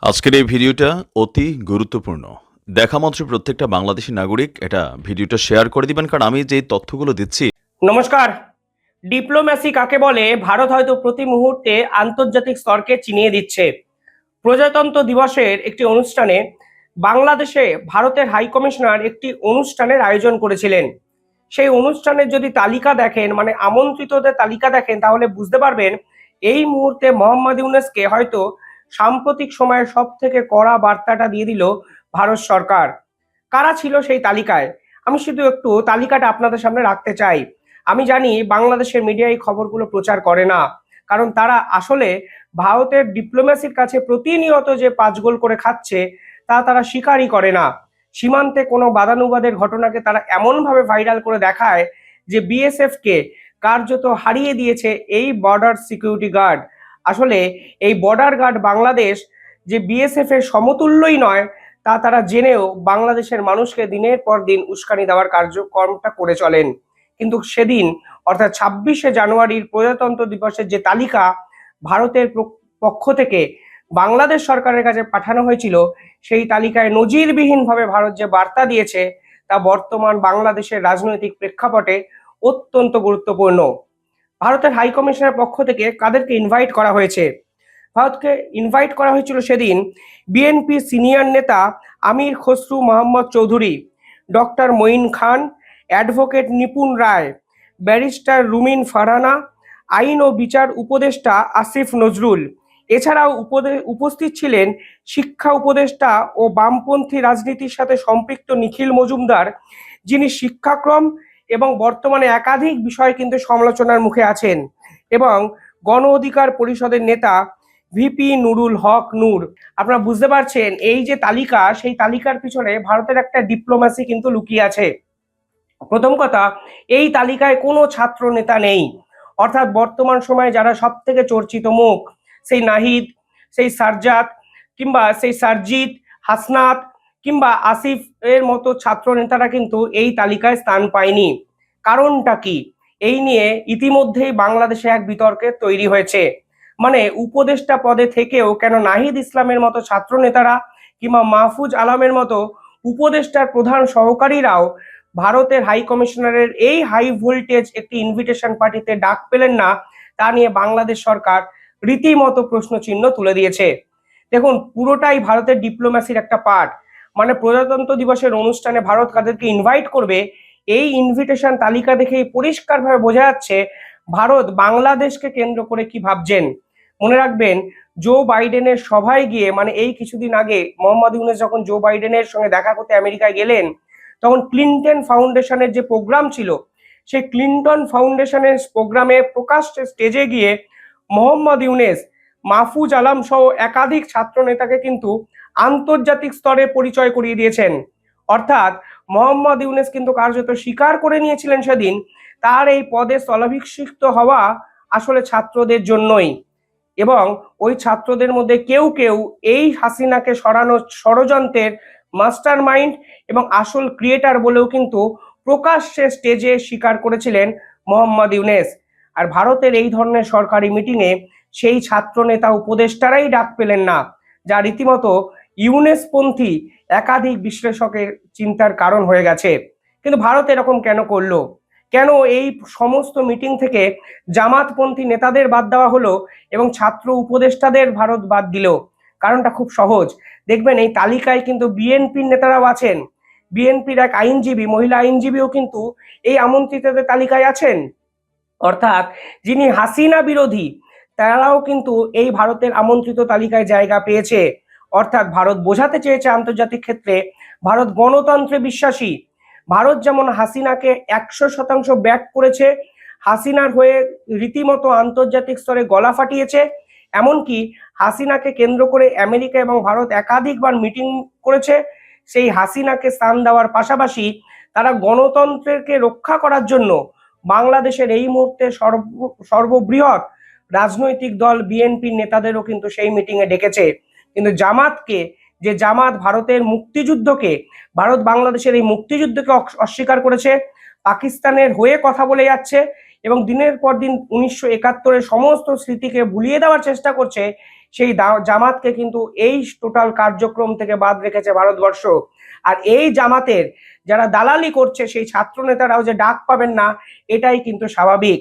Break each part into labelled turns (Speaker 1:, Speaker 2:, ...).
Speaker 1: আজকের এই ভিডিওটা অতি গুরুত্বপূর্ণ। দেখা মাত্র প্রত্যেকটা বাংলাদেশী নাগরিক এটা ভিডিওটা শেয়ার করে দিবেন, কারণ আমি যে তথ্যগুলো দিচ্ছি।
Speaker 2: নমস্কার। ডিপ্লোম্যাসি কাকে বলে ভারত হয়তো প্রতি মুহূর্তে আন্তর্জাতিক স্তরকে চিনিয়ে দিচ্ছে। প্রজাতন্ত্র দিবসের একটি অনুষ্ঠানে বাংলাদেশে ভারতের হাই কমিশনার একটি অনুষ্ঠানের আয়োজন করেছিলেন। সেই অনুষ্ঠানের যদি তালিকা দেখেন, মানে আমন্ত্রিতদের তালিকা দেখেন, তাহলে বুঝতে পারবেন এই মুহূর্তে মোহাম্মদ ইউনূসকে হয়তো সাম্প্রতিক সময়ে সব থেকে কড়া বার্তাটা দিয়ে দিল ভারত সরকার। কারা ছিল সেই তালিকায়? আমি শুধু একটু তালিকাটা আপনাদের সামনে রাখতে চাই। আমি জানি বাংলাদেশের মিডিয়া এই খবরগুলো প্রচার করে না, কারণ তারা আসলে ভারতের ডিপ্লোম্যাসির কাছে প্রতিনিয়ত যে 5 গোল করে খাচ্ছে তা তারা স্বীকারই করে না। সীমান্তে কোনো বাদানুবাদের ঘটনাকে তারা এমনভাবে ভাইরাল করে দেখায় যে বিএসএফ কে কার্যত হারিয়ে দিয়েছে এই বর্ডার সিকিউরিটি গার্ড। আসলে এই বর্ডার গার্ড বাংলাদেশ যে বিএসএফ এর সমতুল্যই নয় তা তারা জেনেও বাংলাদেশের মানুষকে দিনের পর দিন উস্কানি দেওয়ার কার্যক্রমটা করে চলেন। কিন্তু সেদিন অর্থাৎ 26শে জানুয়ারির প্রজাতন্ত্র দিবসের যে তালিকা ভারতের পক্ষ থেকে বাংলাদেশ সরকারের কাছে পাঠানো হয়েছিল, সেই তালিকায় নজিরবিহীনভাবে ভারত যে বার্তা দিয়েছে তা বর্তমান বাংলাদেশের রাজনৈতিক প্রেক্ষাপটে অত্যন্ত গুরুত্বপূর্ণ। ভারতের হাই কমিশনের পক্ষ থেকে কাদেরকে ইনভাইট করা হয়েছে? ভারতকে ইনভাইট করা হয়েছিল সেদিন বিএনপি সিনিয়র নেতা আমির খসরু মোহাম্মদ চৌধুরী, ডক্টর মঈন খান, অ্যাডভোকেট নিপুণ রায়, ব্যারিস্টার রুমিন ফারহানা, আইন ও বিচার উপদেষ্টা আসিফ নজরুল। এছাড়াও উপস্থিত ছিলেন শিক্ষা উপদেষ্টা ও বামপন্থী রাজনীতির সাথে সম্পৃক্ত নিখিল মজুমদার, যিনি শিক্ষাক্রম এবং বর্তমানে একাধিক বিষয় কিন্তু সমালোচনার মুখে আছেন, এবং গণ অধিকার পরিষদের নেতা ভিপি নুরুল হক নূর। আপনারা বুঝতে পারছেন এই যে তালিকা, সেই তালিকার পিছনে ভারতের একটা ডিপ্লোম্যাসি কিন্তু লুকিয়ে আছে। প্রথম কথা, এই তালিকায় কোনো ছাত্র নেতা নেই। অর্থাৎ বর্তমান সময়ে যারা সব থেকে চর্চিত মুখ, সেই নাহিদ, সেই সারজাত, কিংবা সেই সারজিৎ, হাসনাত কিংবা আসিফ এর মতো ছাত্র নেতারা কিন্তু এই তালিকায় স্থান পায়নি। কারণটা কি? এই নিয়ে ইতিমধ্যেই বাংলাদেশে এক বিতর্কের তৈরি হয়েছে। মানে উপদেষ্টা পদে থেকেও কেন নাহিদ ইসলামের মতো ছাত্র নেতারা কিংবা মাহফুজ আলমের মতো উপদেষ্টার প্রধান সহকারীরাও ভারতের হাই কমিশনারের এই হাই ভোল্টেজ একটি ইনভিটেশন পার্টিতে ডাক পেলেন না, তা নিয়ে বাংলাদেশ সরকার রীতিমতো প্রশ্নচিহ্ন তুলে দিয়েছে। দেখুন, পুরোটাই ভারতের ডিপ্লোম্যাসির একটা পার্ট। মানে প্রজাতন্ত্র দিবসের অনুষ্ঠানে ভারত কাদেরকে ইনভাইট করবে, এই ইনভিটেশন তালিকা দেখেই পরিষ্কারভাবে বোঝা যাচ্ছে ভারত বাংলাদেশকে কেন্দ্র করে কি ভাবছেন। মনে রাখবেন, জো বাইডেনের সভায় গিয়ে, মানে এই কিছুদিন আগে মোহাম্মদ ইউনূস যখন জো বাইডেনের সঙ্গে দেখা করতে আমেরিকায় গেলেন, তখন ক্লিনটন ফাউন্ডেশনের যে প্রোগ্রাম ছিল, সেই ক্লিনটন ফাউন্ডেশনের প্রোগ্রামে প্রকাশ্যে স্টেজে গিয়ে মোহাম্মদ ইউনূস, মাহফুজ আলম সহ একাধিক ছাত্র নেতাকে কিন্তু আন্তর্জাতিক স্তরে পরিচয় করিয়ে দিয়েছেন। অর্থাৎ মোহাম্মদ ইউনূস কিন্তু কার্যত স্বীকার করে নিয়েছিলেন সেদিন তার এই পদে স্থলাভিষিক্ত হওয়া আসলে ছাত্রদের জন্যই, এবং ওই ছাত্রদের মধ্যে কেউ কেউ এই হাসিনাকে সরানোর ষড়যন্ত্রের মাস্টার মাইন্ড এবং আসল ক্রিয়েটার বলেও কিন্তু প্রকাশ্যে স্টেজে স্বীকার করেছিলেন মোহাম্মদ ইউনূস। আর ভারতের এই ধরনের সরকারি মিটিংয়ে সেই ছাত্র নেতা উপদেষ্টারাই ডাক পেলেন না, যা রীতিমতো ইউনূসপন্থী একাধিক বিশ্লেষকের চিন্তার কারণ হয়ে গেছে। কিন্তু ভারত এরকম কেন করলো? কেন এই সমস্ত মিটিং থেকে জামাতপন্থী নেতাদের বাদ দেওয়া হলো এবং ছাত্র উপদেষ্টাদের ভারত বাদ দিল? কারণটা খুব সহজ। দেখবেন এই তালিকায় কিন্তু বিএনপির নেতারাও আছেন। বিএনপির এক আইনজীবী, মহিলা আইনজীবীও কিন্তু এই আমন্ত্রিতদের তালিকায় আছেন। অর্থাৎ যিনি হাসিনা বিরোধী তারাও কিন্তু এই ভারতের আমন্ত্রিত তালিকায় জায়গা পেয়েছে। অর্থাৎ ভারত বোঝাতে চেয়েছে আন্তর্জাতিক ক্ষেত্রে ভারত গণতন্ত্রে বিশ্বাসী। ভারত যেমন হাসিনাকে 100% ব্যাক করেছে, হাসিনার হয়ে রীতিমতো আন্তর্জাতিক স্তরে গলা ফাটিয়েছে, এমনকি হাসিনাকে কেন্দ্র করে আমেরিকা এবং ভারত একাধিকবার মিটিং করেছে। সেই হাসিনাকে স্থান দেওয়ার পাশাপাশি তারা গণতন্ত্রকে রক্ষা করার জন্য বাংলাদেশের এই মুহূর্তে সর্ববৃহৎ রাজনৈতিক দল বিএনপির নেতাদেরও কিন্তু সেই মিটিংয়ে ডেকেছে। কিন্তু জামাতকে, যে জামাত ভারতের মুক্তিযুদ্ধকে, ভারত বাংলাদেশের এই মুক্তিযুদ্ধকে অস্বীকার করেছে, পাকিস্তানের হয়ে কথা বলে যাচ্ছে এবং দিনের পর দিন 1971-এর সমস্ত স্মৃতিকে ভুলিয়ে দেওয়ার চেষ্টা করছে, সেই জামাতকে কিন্তু এই টোটাল কার্যক্রম থেকে বাদ রেখেছে ভারতবর্ষ। আর এই জামাতের যারা দালালি করছে সেই ছাত্র নেতারাও যে ডাক পাবেন না, এটাই কিন্তু স্বাভাবিক।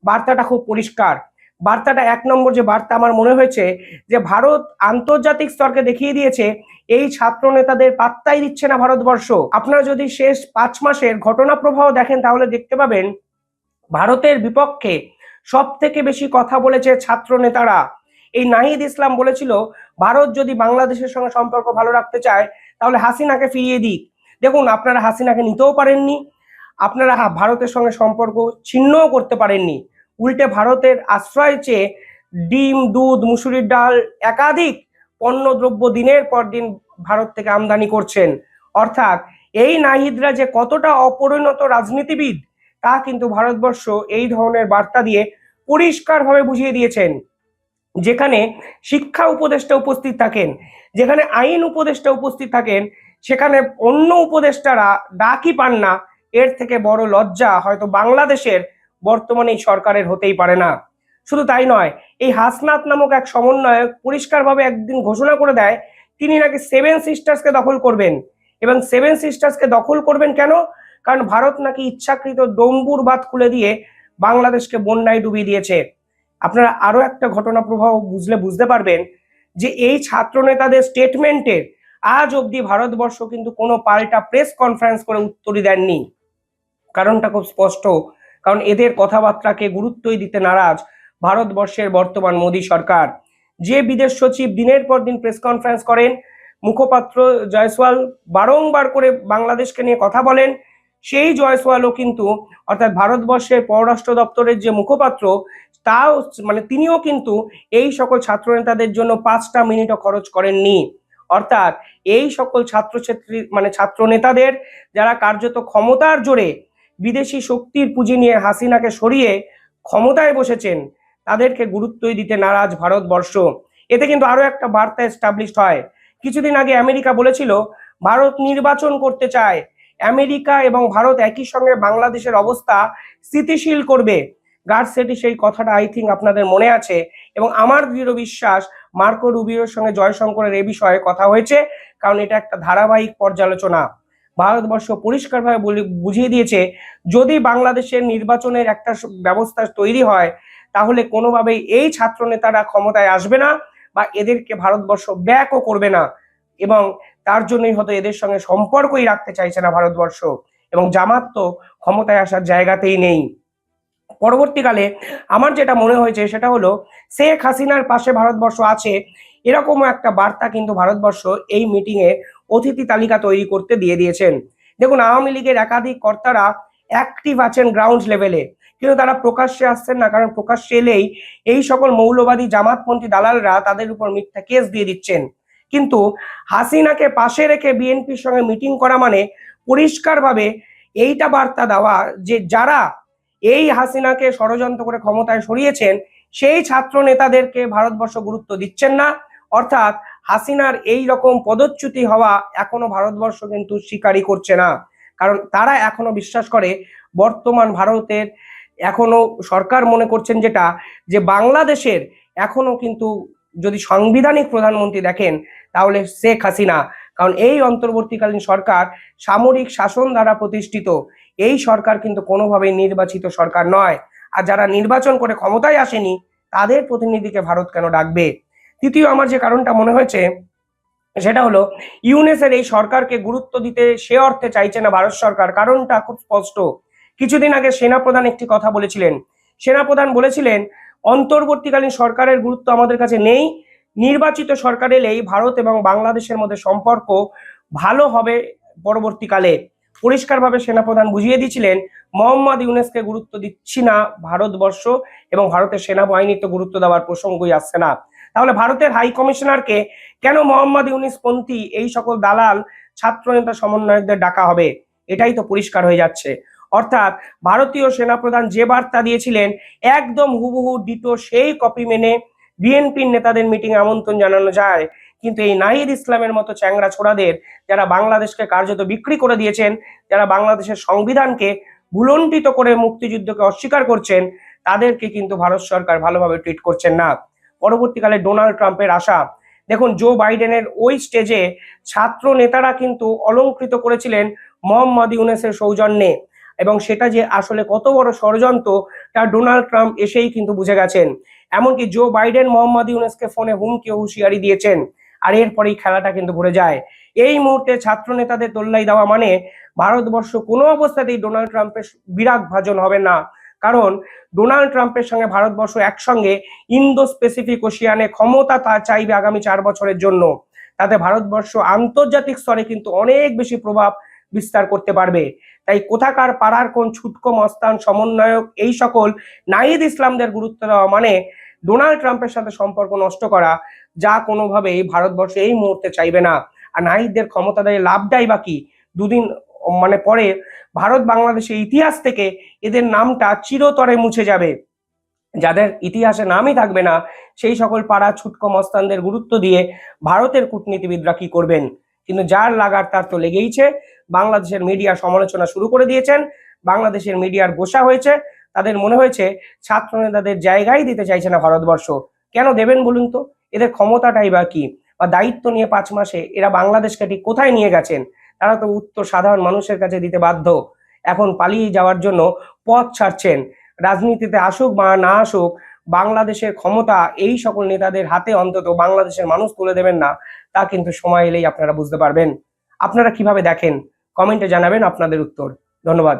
Speaker 2: বার্তাটা খুব পরিষ্কার। বার্তাটা 1 নম্বর যে বার্তা আমার মনে হয়েছে, যে ভারত আন্তর্জাতিক স্তরকে দেখিয়ে দিয়েছে এই ছাত্র নেতাদের পাত্তাই দিচ্ছে না ভারতবর্ষ। আপনারা যদি শেষ 5 মাসের ঘটনা প্রবাহ দেখেন তাহলে দেখতে পাবেন ভারতের বিপক্ষে সব থেকে বেশি কথা বলেছে ছাত্র নেতারা। এই নাহিদ ইসলাম বলেছিল ভারত যদি বাংলাদেশের সঙ্গে সম্পর্ক ভালো রাখতে চায় তাহলে হাসিনাকে ফিরিয়ে দিক। দেখুন, আপনারা হাসিনাকে নিতেও পারেননি, আপনারা ভারতের সঙ্গে সম্পর্ক ছিন্নও করতে পারেননি, উল্টে ভারতের আশ্রয় চেয়ে ডিম, দুধ, মুসুরির ডাল একাধিক পণ্যদ্রব্য দিনের পর দিন ভারত থেকে আমদানি করছেন। অর্থাৎ এই নাহিদরা যে কতটা অপরিণত রাজনীতিবিদ তা কিন্তু ভারতবর্ষ এই ধরনের বার্তা দিয়ে পরিষ্কারভাবে বুঝিয়ে দিয়েছেন। যেখানে শিক্ষা উপদেষ্টা উপস্থিত থাকেন, যেখানে আইন উপদেষ্টা উপস্থিত থাকেন, সেখানে অন্য উপদেষ্টারা ডাকই পান না, এর থেকে বড় লজ্জা হয়তো বাংলাদেশের বর্তমানে এই সরকারের হতেই পারে না। শুধু তাই নয়, এই হাসনাত নামক এক সমন্বয়ক পরিষ্কারভাবে একদিন ঘোষণা করে দেয় তিনি নাকি 7 সিস্টার্সকে দখল করবেন। এবং 7 সিস্টার্সকে দখল করবেন কেন? কারণ ভারত নাকি ইচ্ছাকৃত ডম্বুর বাঁধ খুলে দিয়ে বাংলাদেশকে বন্যায় ডুবিয়ে দিয়েছে। আপনারা আরো একটা ঘটনা প্রবাহ বুঝতে পারবেন যে এই ছাত্র নেতাদের স্টেটমেন্টের আজ অবধি ভারতবর্ষ কিন্তু কোনো পাল্টা প্রেস কনফারেন্স করে উত্তরই দেননি। কারণটা খুব স্পষ্ট, কারণ এদের কথাবার্তাকে গুরুত্বই দিতে নারাজ ভারতবর্ষের বর্তমান মোদী সরকার। যে বিদেশ সচিব দিনের পর দিন প্রেস কনফারেন্স করেন, মুখপাত্র জয়সওয়াল বারংবার করে বাংলাদেশকে নিয়ে কথা বলেন, সেই জয়সওয়ালও কিন্তু অর্থাৎ ভারতবর্ষের পররাষ্ট্র দপ্তরের যে মুখপাত্র তাও তিনিও কিন্তু এই সকল ছাত্র নেতাদের জন্য 5টা মিনিটও খরচ করেননি। অর্থাৎ এই সকল ছাত্রছাত্রী ছাত্র নেতাদের যারা কার্যত ক্ষমতার জোরে বিদেশি শক্তির পুঁজি নিয়ে হাসিনাকে সরিয়ে ক্ষমতায় বসেছেন, তাদেরকে গুরুত্বই দিতে নারাজ ভারতবর্ষ। এতে কিন্তু আরো একটা বার্তা এস্টাবলিশড হয়। কিছুদিন আগে আমেরিকা বলেছিল ভারত নির্বাচন করতে চায়, আমেরিকা এবং ভারত একই সঙ্গে বাংলাদেশের অবস্থা স্থিতিশীল করবে। গার্সেটি সেই কথাটা আই থিঙ্ক আপনাদের মনে আছে, এবং আমার দৃঢ় বিশ্বাস মার্কো রুবিওর সঙ্গে জয়শঙ্করের এ বিষয়ে কথা হয়েছে, কারণ এটা একটা ধারাবাহিক পর্যালোচনা। ভারতবর্ষ পরিষ্কারভাবে বুঝিয়ে দিয়েছে যদি বাংলাদেশের নির্বাচনের একটা ব্যবস্থা তৈরি হয় তাহলে কোনোভাবেই এই ছাত্র নেতারা ক্ষমতায় আসবে না বা এদেরকে ভারতবর্ষ ব্যাকও করবে না, এবং তার জন্যই হয়তো এদের সঙ্গে সম্পর্কই রাখতে চাইছে না ভারতবর্ষ। এবং জামাত তো ক্ষমতায় আসার জায়গাতেই নেই। পরবর্তীকালে আমার যেটা মনে হয়েছে সেটা হলো শেখ হাসিনার পাশে ভারতবর্ষ আছে, এরকমও একটা বার্তা কিন্তু ভারতবর্ষ এই মিটিংয়ে অতিথি তালিকা তৈরি করতে দিয়ে দিয়েছেন। দেখুন, আওয়ামী লীগের একাধিক কর্তারা অ্যাক্টিভ আছেন গ্রাউন্ড লেভেলে, কিন্তু তারা প্রকাশ্যে আসছেন না, কারণ প্রকাশ্যে এলেই এই সকল মৌলবাদী জামাতপন্থী দালালরা তাদের উপর মিথ্যা কেস দিয়ে দিচ্ছেন। কিন্তু হাসিনাকে পাশে রেখে বিএনপির সঙ্গে মিটিং করা মানে পরিষ্কারভাবে এইটা বার্তা দেওয়া যে যারা এই হাসিনাকে ষড়যন্ত্র করে ক্ষমতায় সরিয়েছেন সেই ছাত্র নেতাদেরকে ভারতবর্ষ গুরুত্ব দিচ্ছেন না। অর্থাৎ হাসিনার এই রকম পদচ্যুতি হওয়া এখনো ভারতবর্ষ কিন্তু স্বীকারই করছে না, কারণ তারা এখনো বিশ্বাস করে বর্তমান ভারতের এখনো সরকার মনে করছেন যেটা, যে বাংলাদেশের এখনো কিন্তু যদি সাংবিধানিক প্রধানমন্ত্রী দেখেন তাহলে শেখ হাসিনা, কারণ এই অন্তর্বর্তীকালীন সরকার সামরিক শাসন দ্বারা প্রতিষ্ঠিত। এই সরকার কিন্তু কোনোভাবেই নির্বাচিত সরকার নয়, আর যারা নির্বাচন করে ক্ষমতায় আসেনি তাদের প্রতিনিধিকে ভারত কেন ডাকবে? তৃতীয় আমার যে কারণটা মনে হয়েছে সেটা হলো ইউনেসের এই সরকারকে গুরুত্ব দিতে সে অর্থে চাইছে না ভারত সরকার, কারণটা খুব স্পষ্ট। কিছুদিন আগে সেনাপ্রধান একটি কথা বলেছিলেন, সেনাপ্রধান বলেছিলেন অন্তর্বর্তীকালীন সরকারের গুরুত্ব আমাদের কাছে নেই, নির্বাচিত সরকার এলেই ভারত এবং বাংলাদেশের মধ্যে সম্পর্ক ভালো হবে পরবর্তীকালে। পরিষ্কারভাবে সেনাপ্রধান বুঝিয়ে দিয়েছিলেন মোহাম্মদ ইউনেসকে গুরুত্ব দিচ্ছি না ভারতবর্ষ, এবং ভারতের সেনাবাহিনী তো গুরুত্ব দেওয়ার প্রসঙ্গই আসছে না। তাহলে ভারতের হাই কমিশনারকে কেন মোহাম্মদ ইউনিস পন্থী এই সকল দালাল ছাত্র নেতা সমন্বয়কদের ডাকা হবে? এটাই তো পরিষ্কার হয়ে যাচ্ছে। অর্থাৎ ভারতীয় সেনাপ্রধান যে বার্তা দিয়েছিলেন একদম হুবহু ডিটো সেই কপি মেনে বিএনপির নেতাদের মিটিং আমন্ত্রণ জানানো যায়, কিন্তু এই নাহিদ ইসলামের মতো চ্যাংড়া ছোড়াদের যারা বাংলাদেশকে কার্যত বিক্রি করে দিয়েছেন, যারা বাংলাদেশের সংবিধানকে ভুলণ্ঠিত করে মুক্তিযুদ্ধকে অস্বীকার করছেন, তাদেরকে কিন্তু ভারত সরকার ভালোভাবে ট্রিট করছেন না। পরবর্তীকালে ডোনাল্ড ট্রাম্পের আশা। দেখুন, জো বাইডেনের ওই স্টেজে ছাত্র নেতারা কিন্তু অলংকৃত করেছিলেন মোহাম্মদ ইউনূসের সৌজন্যে, এবং সেটা যে আসলে কত বড় ষড়যন্ত্র তা ডোনাল্ড ট্রাম্প এসেই কিন্তু বুঝে গেছেন। এমনকি জো বাইডেন মোহাম্মদ ইউনূসকে ফোনে হুমকি ও হুঁশিয়ারি দিয়েছেন, আর এরপরেই খেলাটা কিন্তু ঘুরে যায়। এই মুহূর্তে ছাত্র নেতাদের তোল্লাই দেওয়া মানে ভারতবর্ষ কোনো অবস্থাতেই ডোনাল্ড ট্রাম্পের বিরাগ ভাজন হবে না, কারণ ডোনাল্ড ট্রাম্পের সঙ্গে ভারতবর্ষ একসঙ্গে ইন্দো স্পেসিফিক ওশিয়ানে ক্ষমতা তা চাইবে আগামী 4 বছরের জন্য। তাতে ভারতবর্ষ আন্তর্জাতিক স্তরে কিন্তু অনেক বেশি প্রভাব বিস্তার করতে পারবে। তাই কোথাকার পাড়ার কোন ছুটকো মস্তান সমন্বয়ক এই সকল নাহিদ ইসলামদের গুরুত্ব দেওয়া মানে ডোনাল্ড ট্রাম্পের সাথে সম্পর্ক নষ্ট করা, যা কোনোভাবেই ভারতবর্ষ এই মুহূর্তে চাইবে না। আর নাহিদদের ক্ষমতা দিয়ে লাভটাই বাকি। দুদিন পরে ভারত বাংলাদেশের ইতিহাস থেকে এদের নামটা চিরতরে মুছে যাবে। যাদের ইতিহাসে নামই থাকবে না, সেই সকল পাড়া ছুটকো মস্তানদের গুরুত্ব দিয়ে ভারতের কূটনীতিবিদরা কি করবেন? কিন্তু যার লাগার তার তো লেগেইছে। বাংলাদেশের মিডিয়া সমালোচনা শুরু করে দিয়েছেন, বাংলাদেশের মিডিয়ার গোসা হয়েছে। তাদের মনে হয়েছে ছাত্র নেতাদের জায়গায় দিতে চাইছে না ভারতবর্ষ। কেন দেবেন বলুন তো? এদের ক্ষমতাটাই বা কি, বা দায়িত্ব নিয়ে 5 মাসে এরা বাংলাদেশকে ঠিক কোথায় নিয়ে গেছেন? তারা তো উত্তর সাধারণ মানুষের কাছে দিতে বাধ্য। এখন পালিয়ে যাওয়ার জন্য পথ ছাড়ছেন। রাজনীতিতে আসুক বা না আসুক, বাংলাদেশের ক্ষমতা এই সকল নেতাদের হাতে অন্তত বাংলাদেশের মানুষ তুলে দেবেন না, তা কিন্তু সময় এলেই আপনারা বুঝতে পারবেন। আপনারা কিভাবে দেখেন? কমেন্টে জানাবেন আপনাদের উত্তর। ধন্যবাদ।